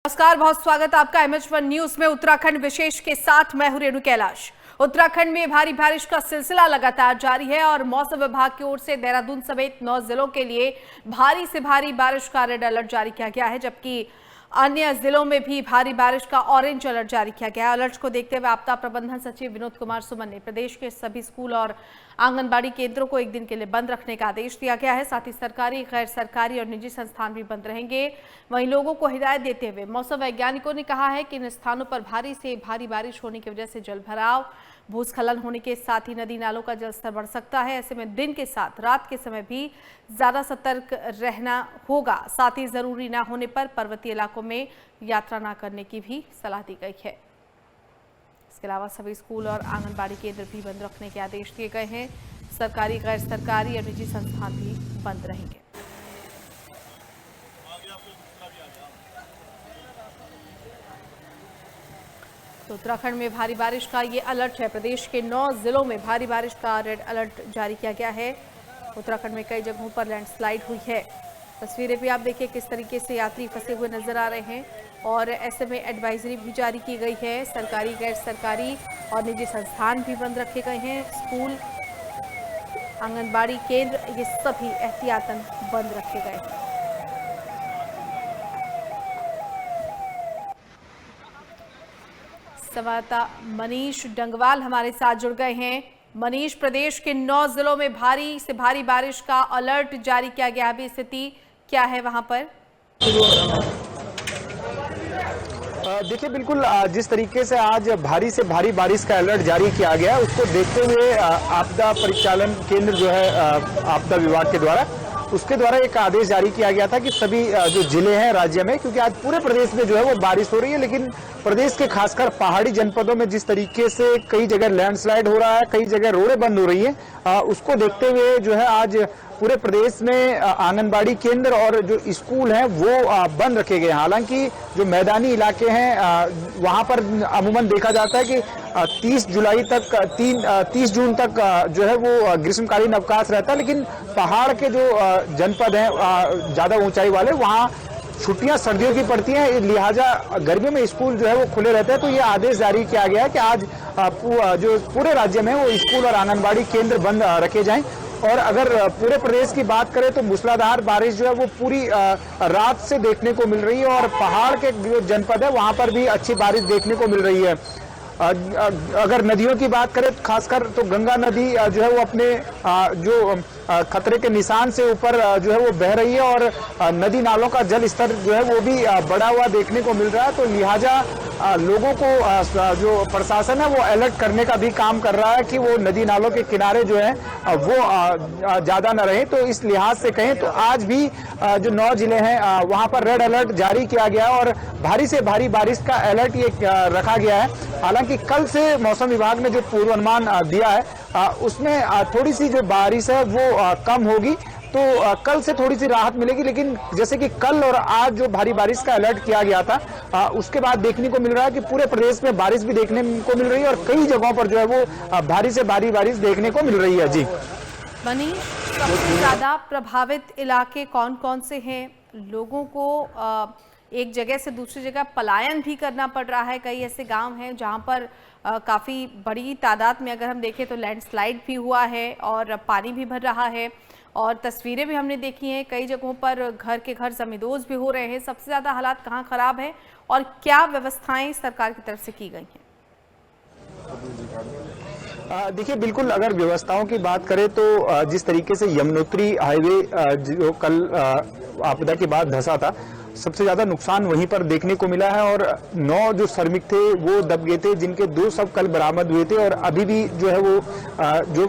नमस्कार, बहुत स्वागत आपका MH1 न्यूज में। उत्तराखंड विशेष के साथ मैं हूं रेणु कैलाश। उत्तराखंड में भारी बारिश का सिलसिला लगातार जारी है और मौसम विभाग की ओर से देहरादून समेत 9 जिलों के लिए भारी से भारी बारिश का रेड अलर्ट जारी किया गया है, जबकि अन्य जिलों में भी भारी बारिश का ऑरेंज अलर्ट जारी किया गया है। अलर्ट को देखते हुए आपदा प्रबंधन सचिव विनोद कुमार सुमन ने प्रदेश के सभी स्कूल और आंगनबाड़ी केंद्रों को एक दिन के लिए बंद रखने का आदेश दिया गया है। साथ ही सरकारी, गैर सरकारी और निजी संस्थान भी बंद रहेंगे। वहीं लोगों को हिदायत देते हुए मौसम वैज्ञानिकों ने कहा है कि इन स्थानों पर भारी से भारी बारिश होने की वजह से जल भराव, भूस्खलन होने के साथ ही नदी नालों का जलस्तर बढ़ सकता है। ऐसे में दिन के साथ रात के समय भी ज्यादा सतर्क रहना होगा। साथ ही जरूरी ना होने पर पर्वतीय इलाकों में यात्रा न करने की भी सलाह दी गई है। इसके अलावा सभी स्कूल और आंगनबाड़ी केंद्र भी बंद रखने के आदेश दिए गए हैं। सरकारी, गैर सरकारी और निजी संस्थान भी बंद रहेंगे। तो उत्तराखंड में भारी बारिश का ये अलर्ट है। प्रदेश के 9 जिलों में भारी बारिश का रेड अलर्ट जारी किया गया है। उत्तराखंड में कई जगहों पर लैंडस्लाइड हुई है। तस्वीरें भी आप देखिए किस तरीके से यात्री फंसे हुए नजर आ रहे हैं और ऐसे में एडवाइजरी भी जारी की गई है। सरकारी, गैर सरकारी और निजी संस्थान भी बंद रखे गए हैं। स्कूल, आंगनबाड़ी केंद्र, ये सभी एहतियातन बंद रखे गए हैं। संवाददाता मनीष डंगवाल हमारे साथ जुड़ गए हैं। मनीष, प्रदेश के 9 जिलों में भारी से भारी बारिश का अलर्ट जारी किया गया है। अभी स्थिति क्या है वहां पर? देखिए, बिल्कुल जिस तरीके से आज भारी से भारी बारिश का अलर्ट जारी किया गया है, उसको देखते हुए आपदा परिचालन केंद्र जो है आपदा विभाग के द्वारा, उसके द्वारा एक आदेश जारी किया गया था कि सभी जो जिले हैं राज्य में, क्योंकि आज पूरे प्रदेश में जो है वो बारिश हो रही है, लेकिन प्रदेश के खासकर पहाड़ी जनपदों में जिस तरीके से कई जगह लैंडस्लाइड हो रहा है, कई जगह रोडें बंद हो रही है, उसको देखते हुए जो है आज पूरे प्रदेश में आंगनबाड़ी केंद्र और जो स्कूल हैं वो बंद रखे गए हैं। हालांकि जो मैदानी इलाके हैं वहां पर अमूमन देखा जाता है कि 30 जून तक जो है वो ग्रीष्मकालीन अवकाश रहता है, लेकिन पहाड़ के जो जनपद हैं ज्यादा ऊंचाई वाले, वहां छुट्टियां सर्दियों की पड़ती हैं, लिहाजा गर्मियों में स्कूल जो है वो खुले रहते हैं। तो ये आदेश जारी किया गया है कि आज जो पूरे राज्य में वो स्कूल और आंगनबाड़ी केंद्र बंद रखे जाएं। और अगर पूरे प्रदेश की बात करें तो मूसलाधार बारिश जो है वो पूरी रात से देखने को मिल रही है और पहाड़ के जो जनपद है वहां पर भी अच्छी बारिश देखने को मिल रही है। अगर नदियों की बात करें तो खासकर तो गंगा नदी जो है वो अपने जो खतरे के निशान से ऊपर जो है वो बह रही है और नदी नालों का जल स्तर जो है वो भी बढ़ा हुआ देखने को मिल रहा है। तो लिहाजा लोगों को जो प्रशासन है वो अलर्ट करने का भी काम कर रहा है कि वो नदी नालों के किनारे जो है वो ज्यादा न रहे। तो इस लिहाज से कहें तो आज भी जो 9 जिले हैं वहां पर रेड अलर्ट जारी किया गया और भारी से भारी बारिश का अलर्ट ये रखा गया है। हालांकि कल से मौसम विभाग ने जो पूर्वानुमान दिया है उसमें थोड़ी सी जो बारिश है वो कम होगी, तो कल से थोड़ी सी राहत मिलेगी। लेकिन जैसे कि कल और आज जो भारी बारिश का अलर्ट किया गया था उसके बाद देखने को मिल रहा है कि पूरे प्रदेश में बारिश भी देखने को मिल रही है और कई जगहों पर जो है वो भारी से भारी बारिश देखने को मिल रही है। जी मनीष, सबसे ज्यादा प्रभावित इलाके कौन कौन से हैं? लोगों को एक जगह से दूसरी जगह पलायन भी करना पड़ रहा है। कई ऐसे गांव हैं जहां पर काफ़ी बड़ी तादाद में अगर हम देखें तो लैंडस्लाइड भी हुआ है और पानी भी भर रहा है और तस्वीरें भी हमने देखी हैं। कई जगहों पर घर के घर जमींदोज भी हो रहे हैं। सबसे ज़्यादा हालात कहाँ ख़राब है और क्या व्यवस्थाएं सरकार की तरफ से की गई हैं? देखिए, बिल्कुल अगर व्यवस्थाओं की बात करें तो जिस तरीके से यमुनोत्री हाईवे जो कल आपदा के बाद धंसा था, सबसे ज्यादा नुकसान वहीं पर देखने को मिला है और 9 जो श्रमिक थे वो दब गए थे, जिनके 2 शव कल बरामद हुए थे और अभी भी जो है वो जो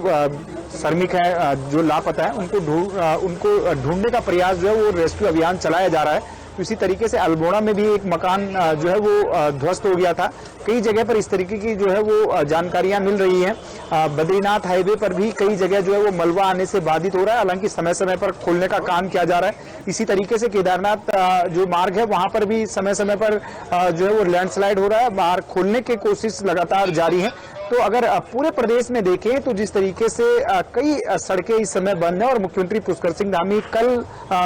श्रमिक हैं जो लापता है उनको ढूंढने का प्रयास जो है वो रेस्क्यू अभियान चलाया जा रहा है। इसी तरीके से अल्मोड़ा में भी एक मकान जो है वो ध्वस्त हो गया था। कई जगह पर इस तरीके की जो है वो जानकारियां मिल रही हैं। बद्रीनाथ हाईवे पर भी कई जगह जो है वो मलबा आने से बाधित हो रहा है, हालांकि समय समय पर खोलने का काम किया जा रहा है। इसी तरीके से केदारनाथ जो मार्ग है वहां पर भी समय समय पर जो है वो लैंडस्लाइड हो रहा है, बाहर खोलने की कोशिश लगातार जारी है। तो अगर पूरे प्रदेश में देखें तो जिस तरीके से कई सड़कें इस समय बंद हैं और मुख्यमंत्री पुष्कर सिंह धामी कल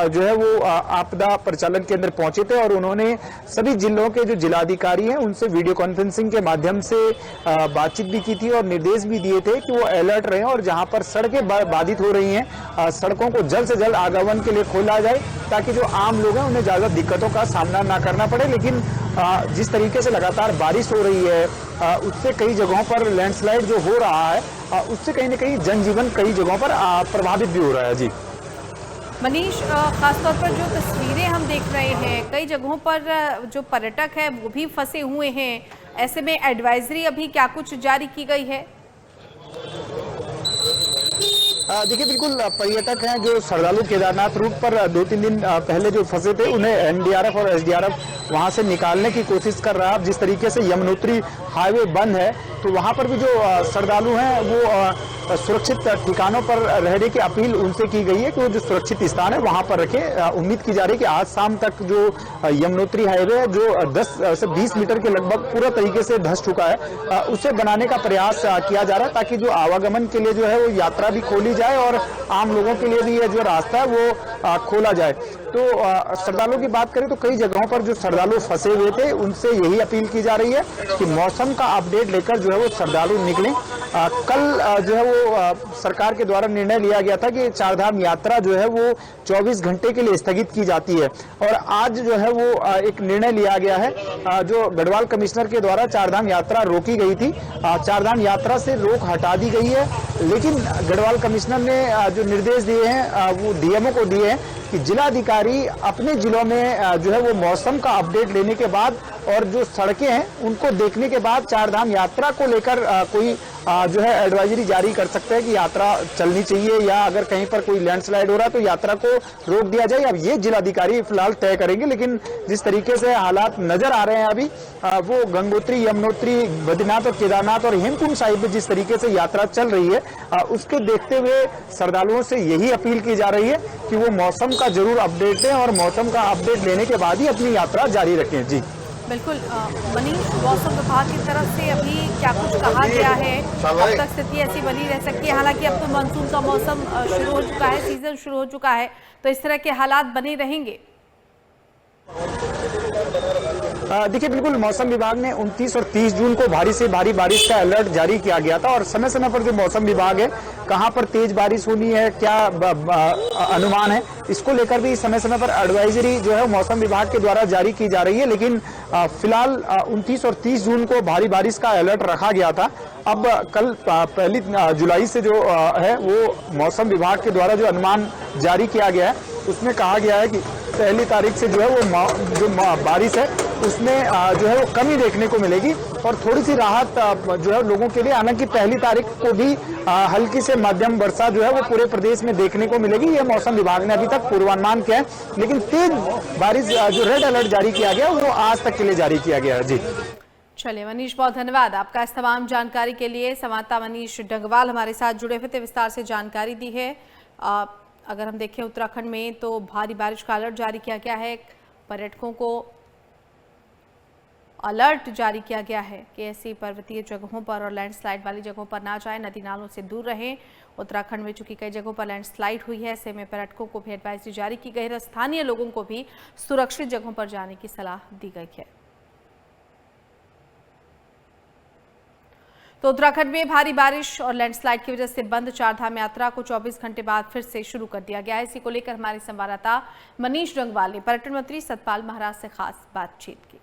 जो है वो आपदा परिचालन केंद्र पहुंचे थे और उन्होंने सभी जिलों के जो जिलाधिकारी हैं उनसे वीडियो कॉन्फ्रेंसिंग के माध्यम से बातचीत भी की थी और निर्देश भी दिए थे कि वो अलर्ट रहें और जहां पर सड़कें बाधित हो रही हैं सड़कों को जल्द से जल्द आवागमन के लिए खोला जाए ताकि जो आम लोग हैं उन्हें ज्यादा दिक्कतों का सामना ना करना पड़े। लेकिन जिस तरीके से लगातार बारिश हो रही है उससे कई जगहों पर लैंडस्लाइड जो हो रहा है उससे कहीं ना कहीं जनजीवन कई जगहों पर प्रभावित भी हो रहा है। जी मनीष, खासतौर पर जो तस्वीरें हम देख रहे हैं कई जगहों पर जो पर्यटक है वो भी फंसे हुए हैं, ऐसे में एडवाइजरी अभी क्या कुछ जारी की गई है? देखिए बिल्कुल पर्यटक हैं जो श्रद्धालु केदारनाथ रूट पर 2-3 दिन पहले जो फंसे थे उन्हें एनडीआरएफ और एसडीआरएफ वहां से निकालने की कोशिश कर रहा है। जिस तरीके से यमुनोत्री हाईवे बंद है तो वहां पर भी जो श्रद्धालु हैं वो सुरक्षित ठिकानों पर रहने की अपील उनसे की गई है कि वो जो सुरक्षित स्थान है वहां पर रखें। उम्मीद की जा रही है कि आज शाम तक जो यमुनोत्री हाईवे है जो 10 से 20 मीटर के लगभग पूरा तरीके से धंस चुका है उसे बनाने का प्रयास किया जा रहा है ताकि जो आवागमन के लिए जो है वो यात्रा भी खोली जाए और आम लोगों के लिए भी ये जो रास्ता है वो खोला जाए। तो श्रद्धालुओं की बात करें तो कई जगहों पर जो श्रद्धालु फंसे हुए थे उनसे यही अपील की जा रही है कि मौसम का अपडेट लेकर जो है वो श्रद्धालु निकलें। कल जो है वो सरकार के द्वारा निर्णय लिया गया था कि चारधाम यात्रा जो है वो 24 घंटे के लिए स्थगित की जाती है और आज जो है वो एक निर्णय लिया गया है जो गढ़वाल कमिश्नर के द्वारा चारधाम यात्रा रोकी गई थी। चारधाम यात्रा से रोक हटा दी गई है लेकिन गढ़वाल कमिश्नर ने जो निर्देश दिए हैं वो डीएमओ को दिए हैं कि जिलाधिकारी अपने जिलों में जो है वो मौसम का अपडेट लेने के बाद और जो सड़कें हैं उनको देखने के बाद चारधाम यात्रा को लेकर कोई जो है एडवाइजरी जारी कर सकते हैं कि यात्रा चलनी चाहिए या अगर कहीं पर कोई लैंडस्लाइड हो रहा है तो यात्रा को रोक दिया जाए। अब ये जिलाधिकारी फिलहाल तय करेंगे लेकिन जिस तरीके से हालात नजर आ रहे हैं अभी वो गंगोत्री, यमुनोत्री, बद्रीनाथ और केदारनाथ और हेमकुंड साहिब में जिस तरीके से यात्रा चल रही है उसके देखते हुए श्रद्धालुओं से यही अपील की जा रही है कि वो मौसम का जरूर अपडेट दें और मौसम का अपडेट लेने के बाद ही अपनी यात्रा जारी रखें। जी बिल्कुल मनीष, मौसम विभाग की तरफ से अभी क्या कुछ कहा गया है? अब तक स्थिति ऐसी बनी रह सकती है? हालांकि अब तो मानसून का मौसम शुरू हो चुका है, सीजन शुरू हो चुका है, तो इस तरह के हालात बने रहेंगे। देखिए बिल्कुल मौसम विभाग ने 29 और 30 जून को भारी से भारी बारिश का अलर्ट जारी किया गया था और समय समय पर जो मौसम विभाग है कहां पर तेज बारिश होनी है क्या अनुमान है इसको लेकर भी समय समय पर एडवाइजरी जो है मौसम विभाग के द्वारा जारी की जा रही है। लेकिन फिलहाल 29 और 30 जून को भारी बारिश का अलर्ट रखा गया था। अब कल 1 जुलाई से जो है वो मौसम विभाग के द्वारा जो अनुमान जारी किया गया है उसमें कहा गया है कि 1 तारीख से जो है वो जो बारिश है उसमें जो है वो कमी देखने को मिलेगी और थोड़ी सी राहत जो है लोगों के लिए। हालांकि 1 तारीख को भी हल्की से मध्यम वर्षा जो है वो पूरे प्रदेश में देखने को मिलेगी, ये मौसम विभाग ने अभी तक पूर्वानुमान किया है। लेकिन तेज बारिश जो रेड अलर्ट जारी किया गया वो आज तक के लिए जारी किया गया है। जी चलिए मनीष, बहुत धन्यवाद आपका इस तमाम जानकारी के लिए। संवाददाता मनीष डंगवाल हमारे साथ जुड़े हुए थे, विस्तार से जानकारी दी है। अगर हम देखें उत्तराखंड में तो भारी बारिश का अलर्ट जारी किया गया है, पर्यटकों को अलर्ट जारी किया गया है कि ऐसी पर्वतीय जगहों पर और लैंडस्लाइड वाली जगहों पर ना जाएं, नदी नालों से दूर रहें। उत्तराखंड में चूंकि कई जगहों पर लैंडस्लाइड हुई है, ऐसे में पर्यटकों को भी एडवाइजरी जारी की गई है। स्थानीय लोगों को भी सुरक्षित जगहों पर जाने की सलाह दी गई है। तो उत्तराखंड में भारी बारिश और लैंडस्लाइड की वजह से बंद चारधाम यात्रा को 24 घंटे बाद फिर से शुरू कर दिया गया है। इसी को लेकर हमारे संवाददाता मनीष डंगवाल ने पर्यटन मंत्री सतपाल महाराज से खास बातचीत की।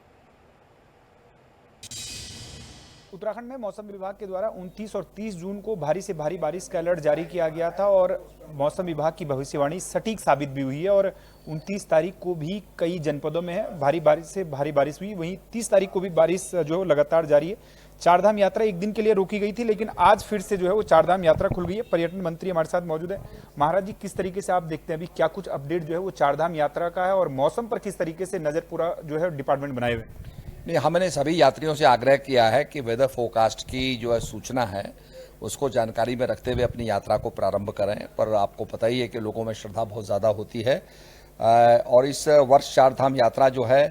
उत्तराखंड में मौसम विभाग के द्वारा 29 और 30 जून को भारी से भारी बारिश का अलर्ट जारी किया गया था और मौसम विभाग की भविष्यवाणी सटीक साबित भी हुई है और 29 तारीख को भी कई जनपदों में है भारी बारिश से भारी बारिश हुई। वहीं 30 तारीख को भी बारिश जो लगातार जारी है। चारधाम यात्रा एक दिन के लिए रोकी गई थी लेकिन आज फिर से जो है वो चारधाम यात्रा खुल गई है। पर्यटन मंत्री हमारे साथ मौजूद है। महाराज जी, किस तरीके से आप देखते हैं अभी क्या कुछ अपडेट जो है वो चारधाम यात्रा का है और मौसम पर किस तरीके से नजर पूरा जो है डिपार्टमेंट बनाए हुए? नहीं, हमने सभी यात्रियों से आग्रह किया है कि वेदर फोरकास्ट की जो है सूचना है उसको जानकारी में रखते हुए अपनी यात्रा को प्रारंभ करें। पर आपको पता ही है कि लोगों में श्रद्धा बहुत ज़्यादा होती है और इस वर्ष चारधाम यात्रा जो है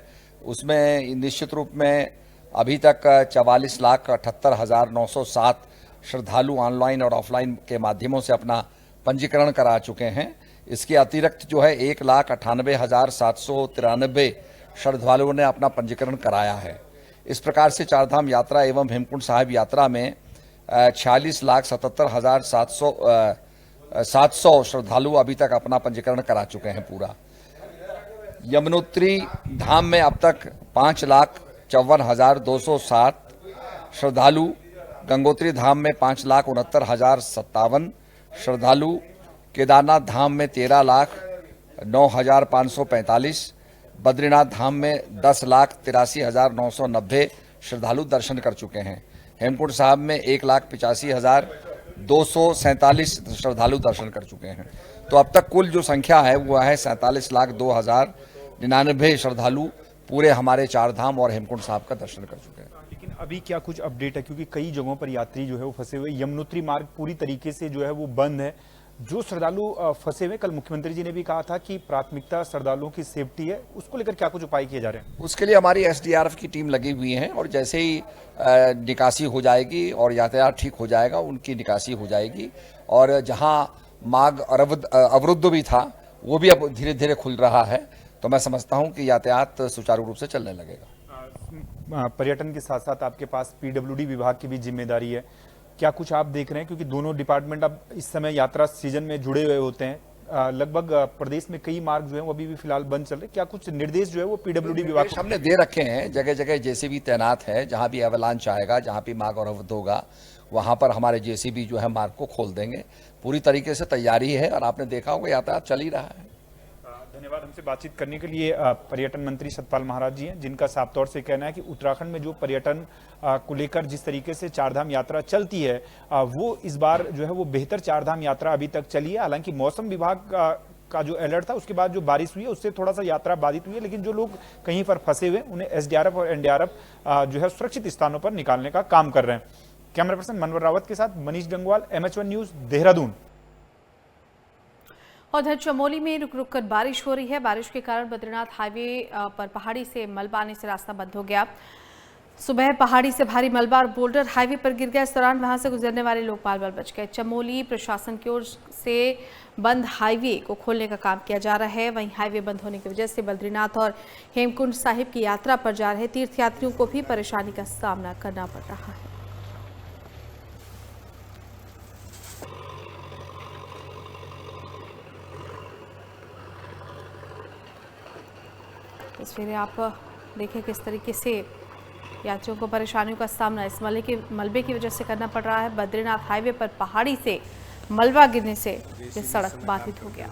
उसमें निश्चित रूप में अभी तक 44,78,907 श्रद्धालु ऑनलाइन और ऑफलाइन के माध्यमों से अपना पंजीकरण करा चुके हैं। इसके अतिरिक्त जो है 1,98,793 श्रद्धालुओं ने अपना पंजीकरण कराया है। इस प्रकार से चारधाम यात्रा एवं हेमकुंड साहिब यात्रा में 46,77,700 श्रद्धालु अभी तक अपना पंजीकरण करा चुके हैं पूरा। यमुनोत्री धाम में अब तक 5,54,207 श्रद्धालु, गंगोत्री धाम में 5,69,057 श्रद्धालु, केदारनाथ धाम में 13,09,545, बद्रीनाथ धाम में 10,83,990 श्रद्धालु दर्शन कर चुके हैं। हेमकुंड साहब में 1,85,247 श्रद्धालु दर्शन कर चुके हैं। तो अब तक कुल जो संख्या है वो है 47,02,099 श्रद्धालु पूरे हमारे चार धाम और हेमकुंड साहब का दर्शन कर चुके हैं। लेकिन अभी क्या कुछ अपडेट है, क्योंकि कई जगहों पर यात्री जो है वो फंसे हुए, यमुनोत्री मार्ग पूरी तरीके से जो है वो बंद है। जो श्रद्धालु फंसे हुए, कल मुख्यमंत्री जी ने भी कहा था कि प्राथमिकता श्रद्धालुओं की सेफ्टी है, उसको लेकर क्या कुछ उपाय किए जा रहे हैं? उसके लिए हमारी एसडीआरएफ की टीम लगी हुई है और जैसे ही निकासी हो जाएगी और यातायात ठीक हो जाएगा उनकी निकासी हो जाएगी। और जहां मार्ग अवरुद्ध भी था वो भी अब धीरे धीरे खुल रहा है, तो मैं समझता हूं कि यातायात सुचारू रूप से चलने लगेगा। पर्यटन के साथ साथ आपके पास पीडब्ल्यूडी विभाग की भी जिम्मेदारी है, क्या कुछ आप देख रहे हैं? क्योंकि दोनों डिपार्टमेंट अब इस समय यात्रा सीजन में जुड़े हुए होते हैं। लगभग प्रदेश में कई मार्ग जो है वो अभी भी फिलहाल बंद चल रहे, क्या कुछ निर्देश जो है वो पीडब्ल्यूडी विभाग को हमने दे रखे हैं? जगह जगह जेसीबी तैनात है, जहां भी एवलांच आएगा, जहां भी मार्ग अवरुद्ध होगा वहां पर हमारे जेसीबी जो है मार्ग को खोल देंगे। पूरी तरीके से तैयारी है और आपने देखा होगा यातायात चल ही रहा है। धन्यवाद। हमसे बातचीत करने के लिए पर्यटन मंत्री सतपाल महाराज जी हैं, जिनका साफ तौर से कहना है कि उत्तराखंड में जो पर्यटन को लेकर जिस तरीके से चारधाम यात्रा चलती है वो इस बार जो है वो बेहतर चारधाम यात्रा अभी तक चली है। हालांकि मौसम विभाग का जो अलर्ट था उसके बाद जो बारिश हुई है उससे थोड़ा सा यात्रा बाधित हुई है, लेकिन जो लोग कहीं पर फंसे हुए उन्हें एसडीआरएफ और एनडीआरएफ जो है सुरक्षित स्थानों पर निकालने का काम कर रहे हैं। कैमरा पर्सन मनोहर रावत के साथ मनीष गंगवाल, MH1 न्यूज, देहरादून। उधर चमोली में रुक रुक कर बारिश हो रही है। बारिश के कारण बद्रीनाथ हाईवे पर पहाड़ी से मलबा आने से रास्ता बंद हो गया। सुबह पहाड़ी से भारी मलबा और बोल्डर हाईवे पर गिर गया। इस दौरान वहां से गुजरने वाले लोग बाल बाल बच गए। चमोली प्रशासन की ओर से बंद हाईवे को खोलने का काम किया जा रहा है। वहीं हाईवे बंद होने की वजह से बद्रीनाथ और हेमकुंड साहिब की यात्रा पर जा रहे तीर्थयात्रियों को भी परेशानी का सामना करना पड़ रहा है। तस्वीरें आप देखें किस तरीके से यात्रियों को परेशानियों का सामना इस मलबे की वजह से करना पड़ रहा है। बद्रीनाथ हाईवे पर पहाड़ी से मलबा गिरने से ये सड़क बाधित हो गया।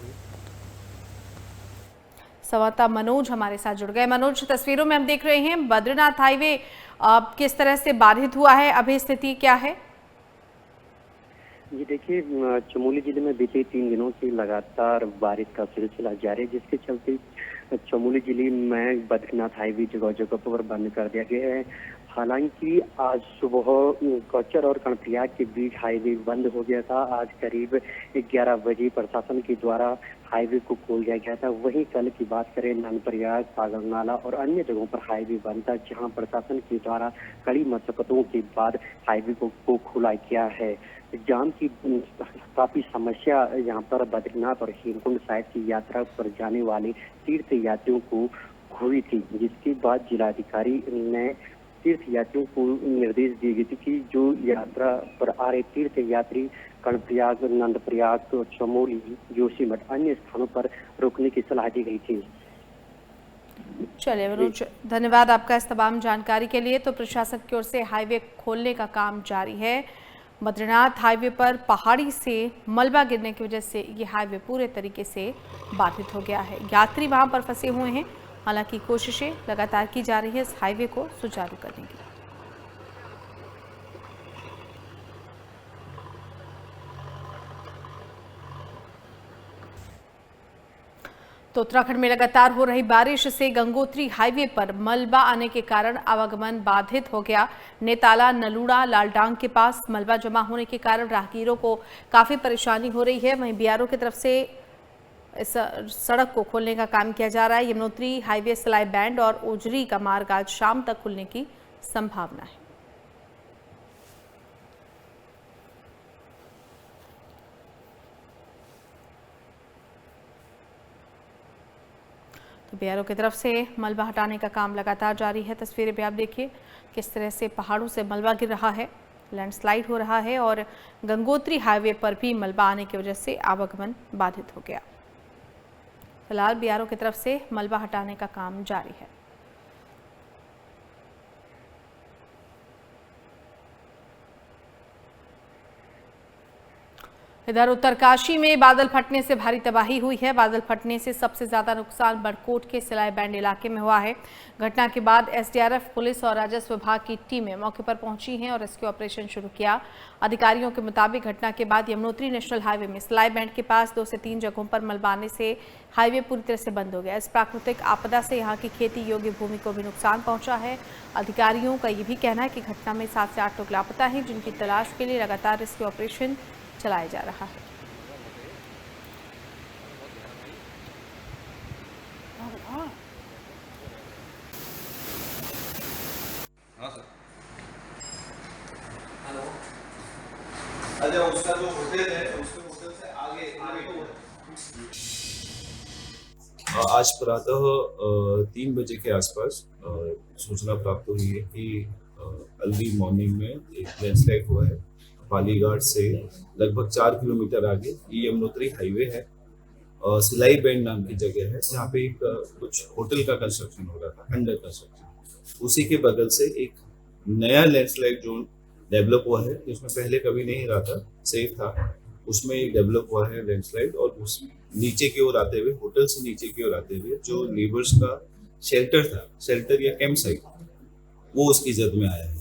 संवाददाता मनोज हमारे साथ जुड़ गए। मनोज, तस्वीरों में हम देख रहे हैं बद्रीनाथ हाईवे किस तरह से बाधित हुआ है, अभी स्थिति क्या है? ये देखिए, चमोली जिले में बीते 3 दिनों से लगातार बारिश का सिलसिला जारी है, जिसके चलते चमोली जिले में बद्रीनाथ हाईवे जगह जगह पर बंद कर दिया गया है। हालांकि आज सुबह कोचर और कर्णप्रयाग के बीच हाईवे बंद हो गया था। आज करीब 11 बजे प्रशासन के द्वारा हाईवे को खोल दिया गया था। वहीं कल की बात करें, नंदप्रयाग, सागरनाला और अन्य जगहों पर हाईवे बंद था, जहां प्रशासन के द्वारा कड़ी मशक्कतों के बाद हाईवे को खोला गया है। जाम की काफी समस्या यहाँ पर बद्रीनाथ और हेमकुंड साहिब की यात्रा पर जाने वाले तीर्थ यात्रियों को हुई थी, जिसके बाद जिलाधिकारी ने तीर्थ यात्रियों को निर्देश दिए गए थे कि जो यात्रा पर आ रहे तीर्थ यात्री कर्णप्रयाग, नंदप्रयाग, चमोली, जोशीमठ, अन्य स्थानों पर रुकने की सलाह दी गई थी। चलिए मनोज, धन्यवाद आपका इस तमाम जानकारी के लिए। तो प्रशासन की ओर से हाईवे खोलने का काम जारी है। बद्रीनाथ हाईवे पर पहाड़ी से मलबा गिरने की वजह से ये हाईवे पूरे तरीके से बाधित हो गया है। यात्री वहां पर फंसे हुए हैं, हालांकि कोशिशें लगातार की जा रही है इस हाईवे को सुचारू करने की। तो उत्तराखंड में लगातार हो रही बारिश से गंगोत्री हाईवे पर मलबा आने के कारण आवागमन बाधित हो गया। नेताला, नलूड़ा, लालडांग के पास मलबा जमा होने के कारण राहगीरों को काफी परेशानी हो रही है। वहीं बीआरओ की तरफ से इस सड़क को खोलने का काम किया जा रहा है। यमुनोत्री हाईवे सलाई बैंड और ओजरी का मार्ग आज शाम तक खुलने की संभावना है। तो बीआरओ की तरफ से मलबा हटाने का काम लगातार जारी है। तस्वीरें भी आप देखिए किस तरह से पहाड़ों से मलबा गिर रहा है, लैंडस्लाइड हो रहा है और गंगोत्री हाईवे पर भी मलबा आने की वजह से आवागमन बाधित हो गया। फिलहाल बीआरओ की तरफ से मलबा हटाने का काम जारी है। इधर उत्तरकाशी में बादल फटने से भारी तबाही हुई है। बादल फटने से सबसे ज्यादा नुकसान बड़कोट के सिलाई बैंड इलाके में हुआ है। घटना के बाद एसडीआरएफ, पुलिस और राजस्व विभाग की टीमें मौके पर पहुंची हैं और रेस्क्यू ऑपरेशन शुरू किया। अधिकारियों के मुताबिक घटना के बाद यमुनोत्री नेशनल हाईवे में सिलाई बैंड के पास 2 से 3 जगहों पर मलबा आने से हाईवे पूरी तरह से बंद हो गया। इस प्राकृतिक आपदा से यहाँ की खेती योग्य भूमि को भी नुकसान पहुंचा है। अधिकारियों का ये भी कहना है कि घटना में 7 से 8 लोग लापता हैं, जिनकी तलाश के लिए लगातार रेस्क्यू ऑपरेशन चलाया जा रहा है। अच्छा, उसका जो होटल है उसके होटल से आगे आज प्रातः 3 बजे के आसपास सूचना प्राप्त हुई है कि अर्ली मॉर्निंग में एक लैंडस्लाइड हुआ है पालीघाट से लगभग 4 किलोमीटर आगे। ये यमुनोत्री हाईवे है, सिलाई बैंड नाम की जगह है जहाँ पे एक कुछ होटल का कंस्ट्रक्शन हो रहा था, अंडर कंस्ट्रक्शन। उसी के बगल से एक नया लैंडस्लाइड जोन डेवलप हुआ है, जिसमें पहले कभी नहीं रहा था, सेफ था। उसमें एक डेवलप हुआ है लैंडस्लाइड और उस नीचे की ओर आते हुए, होटल से नीचे की ओर आते हुए जो लेबर्स का शेल्टर था, शेल्टर या कैंप साइट, वो उसकी जद में आया है।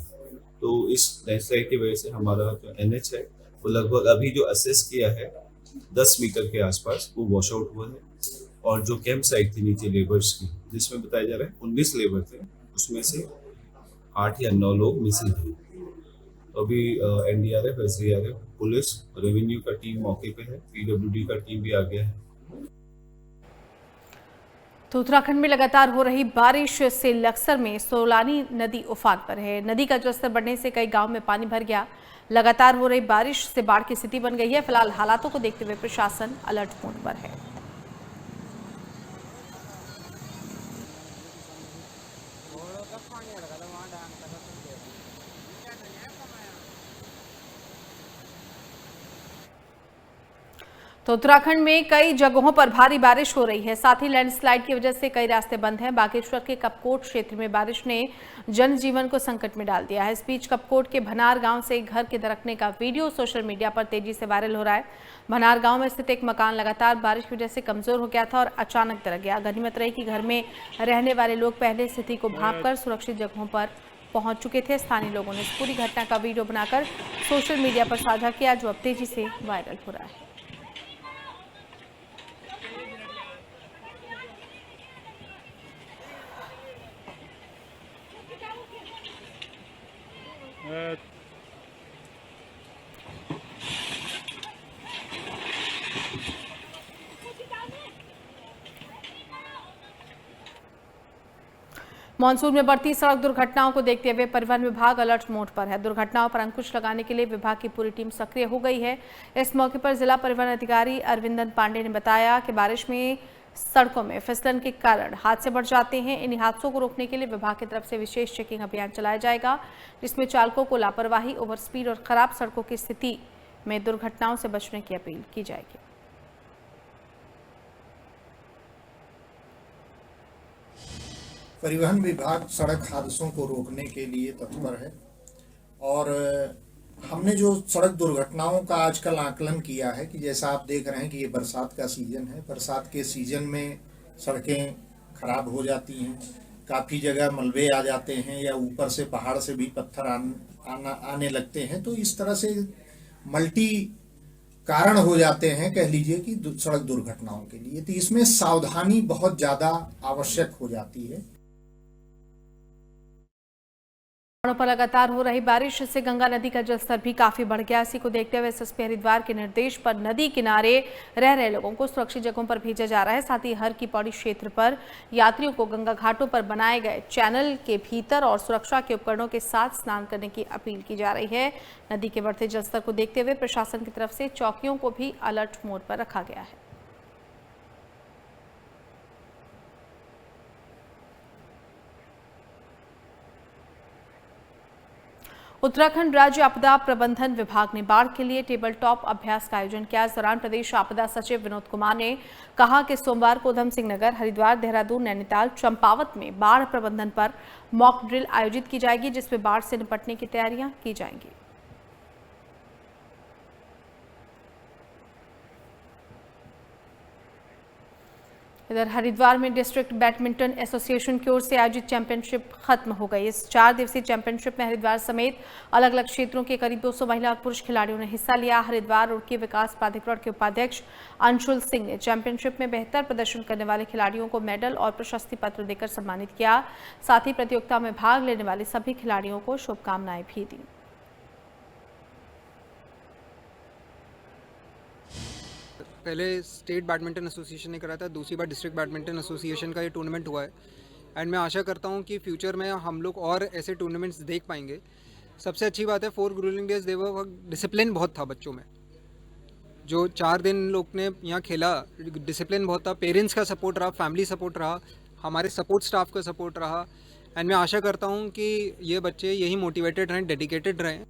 तो इस लैंडस्लाइड की वजह से हमारा जो एनएच है वो लगभग अभी जो असेस किया है 10 मीटर के आसपास वो वॉश आउट हुआ है। और जो कैंप साइट थी नीचे लेबर्स की, जिसमें बताया जा रहा है 19 लेबर थे, उसमें से 8 या 9 लोग मिसिंग थे। अभी एनडीआरएफ, एसडीआरएफ, पुलिस, रेवेन्यू का टीम मौके पे है, पीडब्ल्यूडी का टीम भी आ गया है। तो उत्तराखंड में लगातार हो रही बारिश से लक्सर में सोलानी नदी उफान पर है। नदी का जलस्तर बढ़ने से कई गांव में पानी भर गया। लगातार हो रही बारिश से बाढ़ की स्थिति बन गई है। फिलहाल हालातों को देखते हुए प्रशासन अलर्ट मोड पर है। तो उत्तराखंड में कई जगहों पर भारी बारिश हो रही है। साथ ही लैंडस्लाइड की वजह से कई रास्ते बंद हैं। बागेश्वर के कपकोट क्षेत्र में बारिश ने जनजीवन को संकट में डाल दिया है। इस बीच कपकोट के भनार गांव से घर के दरकने का वीडियो सोशल मीडिया पर तेजी से वायरल हो रहा है। भनार गांव में स्थित एक मकान लगातार बारिश की वजह से कमजोर हो गया था और अचानक दरक गया। गनीमत रही कि घर में रहने वाले लोग पहले स्थिति को भांपकर सुरक्षित जगहों पर पहुंच चुके थे। स्थानीय लोगों ने इस पूरी घटना का वीडियो बनाकर सोशल मीडिया पर साझा किया, जो अब तेजी से वायरल हो रहा है। मानसून में बढ़ती सड़क दुर्घटनाओं को देखते हुए परिवहन विभाग अलर्ट मोड पर है। दुर्घटनाओं पर अंकुश लगाने के लिए विभाग की पूरी टीम सक्रिय हो गई है। इस मौके पर जिला परिवहन अधिकारी अरविंदन पांडे ने बताया कि बारिश में सड़कों में फिसलन के कारण हादसे बढ़ जाते हैं। इन हादसों को रोकने के लिए विभाग की तरफ से विशेष चेकिंग अभियान चलाया जाएगा, जिसमें चालकों को लापरवाही, ओवर स्पीड और खराब सड़कों की स्थिति में दुर्घटनाओं से बचने की अपील की जाएगी। परिवहन विभाग सड़क हादसों को रोकने के लिए तत्पर है और हमने जो सड़क दुर्घटनाओं का आजकल आकलन किया है कि जैसा आप देख रहे हैं कि ये बरसात का सीजन है। बरसात के सीजन में सड़कें खराब हो जाती हैं, काफ़ी जगह मलबे आ जाते हैं या ऊपर से पहाड़ से भी पत्थर आने लगते हैं। तो इस तरह से मल्टी कारण हो जाते हैं, कह लीजिए कि सड़क दुर्घटनाओं के लिए। तो इसमें सावधानी बहुत ज़्यादा आवश्यक हो जाती है। पहाड़ों पर लगातार हो रही बारिश से गंगा नदी का जलस्तर भी काफी बढ़ गया। इसी को देखते हुए एसएसपी हरिद्वार के निर्देश पर नदी किनारे रह रहे लोगों को सुरक्षित जगहों पर भेजा जा रहा है। साथ ही हर की पौड़ी क्षेत्र पर यात्रियों को गंगा घाटों पर बनाए गए चैनल के भीतर और सुरक्षा के उपकरणों के साथ स्नान करने की अपील की जा रही है। नदी के बढ़ते जलस्तर को देखते हुए प्रशासन की तरफ से चौकियों को भी अलर्ट मोड पर रखा गया है। उत्तराखंड राज्य आपदा प्रबंधन विभाग ने बाढ़ के लिए टेबल टॉप अभ्यास का आयोजन किया। इस दौरान प्रदेश आपदा सचिव विनोद कुमार ने कहा कि सोमवार को उधम सिंह नगर, हरिद्वार, देहरादून, नैनीताल, चंपावत में बाढ़ प्रबंधन पर मॉक ड्रिल आयोजित की जाएगी, जिसमें बाढ़ से निपटने की तैयारियां की जाएंगी। इधर हरिद्वार में डिस्ट्रिक्ट बैडमिंटन एसोसिएशन की ओर से आयोजित चैंपियनशिप खत्म हो गई। इस 4 दिवसीय चैंपियनशिप में हरिद्वार समेत अलग अलग क्षेत्रों के करीब 200 महिला और पुरुष खिलाड़ियों ने हिस्सा लिया। हरिद्वार रुड़की विकास प्राधिकरण के उपाध्यक्ष अंशुल सिंह ने चैंपियनशिप में बेहतर प्रदर्शन करने वाले खिलाड़ियों को मेडल और प्रशस्ति पत्र देकर सम्मानित किया। साथ ही प्रतियोगिता में भाग लेने वाले सभी खिलाड़ियों को शुभकामनाएं भी दी। पहले स्टेट बैडमिंटन एसोसिएशन ने कराया था, दूसरी बार डिस्ट्रिक्ट बैडमिंटन एसोसिएशन का ये टूर्नामेंट हुआ है एंड मैं आशा करता हूँ कि फ्यूचर में हम लोग और ऐसे टूर्नामेंट्स देख पाएंगे। सबसे अच्छी बात है 4 ग्रूलिंग डेज डिसिप्लिन बहुत था बच्चों में। जो 4 दिन लोग ने यहाँ खेला, डिसिप्लिन बहुत था। पेरेंट्स का सपोर्ट रहा, फैमिली सपोर्ट रहा, हमारे सपोर्ट स्टाफ का सपोर्ट रहा एंड मैं आशा करता हूँ कि ये बच्चे यही मोटिवेटेड रहें, डेडिकेटेड रहें।